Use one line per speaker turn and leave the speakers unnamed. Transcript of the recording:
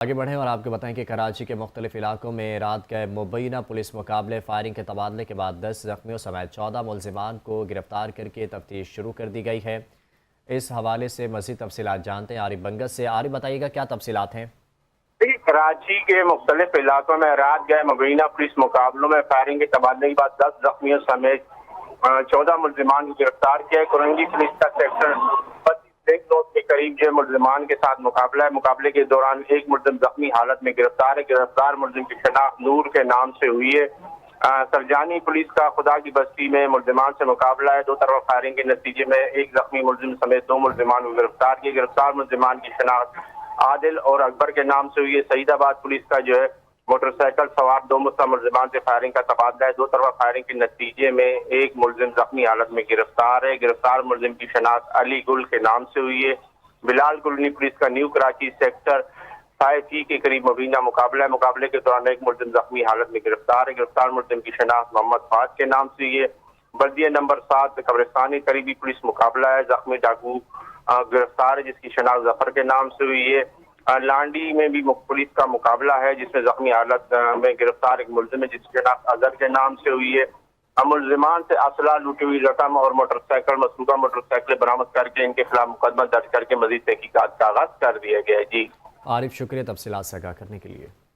آگے بڑھیں اور آپ کو بتائیں کہ کراچی کے مختلف علاقوں میں رات گئے مبینہ پولیس مقابلے فائرنگ کے تبادلے کے بعد 10 زخمیوں سمیت 14 ملزمان کو گرفتار کر کے تفتیش شروع کر دی گئی ہے۔ اس حوالے سے مزید تفصیلات جانتے ہیں عارف بنگس سے۔ عارف بتائیے گا کیا تفصیلات ہیں؟
کراچی کے مختلف علاقوں میں رات گئے مبینہ پولیس مقابلوں میں فائرنگ کے تبادلے کے بعد 10 زخمیوں سمیت 14 ملزمان کو گرفتار کیا ہے۔ کرنگی پولیس کا سیکٹر 25 کے قریب جو ملزمان کے ساتھ مقابلہ ہے۔ مقابلے کے دوران ایک ملزم زخمی حالت میں گرفتار ہے۔ گرفتار ملزم کی شناخت نور کے نام سے ہوئی ہے۔ سرجانی پولیس کا خدا کی بستی میں ملزمان سے مقابلہ ہے۔ دو طرفہ فائرنگ کے نتیجے میں ایک زخمی ملزم سمیت 2 ملزمان کو گرفتار کیا۔ گرفتار ملزمان کی شناخت عادل اور اکبر کے نام سے ہوئی ہے۔ سعید آباد پولیس کا جو ہے موٹر سائیکل سوار 2 مسلح ملزمان سے فائرنگ کا تبادلہ ہے۔ دو طرفہ فائرنگ کے نتیجے میں ایک ملزم زخمی حالت میں گرفتار ہے۔ گرفتار ملزم کی شناخت علی گل کے نام سے ہوئی ہے۔ بلال کالونی پولیس کا نیو کراچی سیکٹر 5 کے قریب مبینہ مقابلہ ہے۔ مقابلے کے دوران ایک ملزم زخمی حالت میں گرفتار ہے۔ گرفتار ملزم کی شناخت محمد فاض کے نام سے ہوئی ہے۔ بلدیہ نمبر 7 قبرستانی قریبی پولیس مقابلہ ہے۔ زخمی ڈاکو گرفتار ہے جس کی شناخت ظفر کے نام سے ہوئی ہے۔ لانڈی میں بھی پولیس کا مقابلہ ہے جس میں زخمی حالت میں گرفتار ایک ملزم ہے جس کی شناخت اظہر کے نام سے ہوئی ہے۔ ملزمان سے اسلحہ، لوٹی ہوئی رقم اور موٹر سائیکل، مسروقہ موٹر سائیکل برآمد کر کے ان کے خلاف مقدمہ درج کر کے مزید تحقیقات کا آغاز کر دیا گیا ہے۔ جی
عارف، شکریہ تفصیلات سے آگاہ کرنے کے لیے۔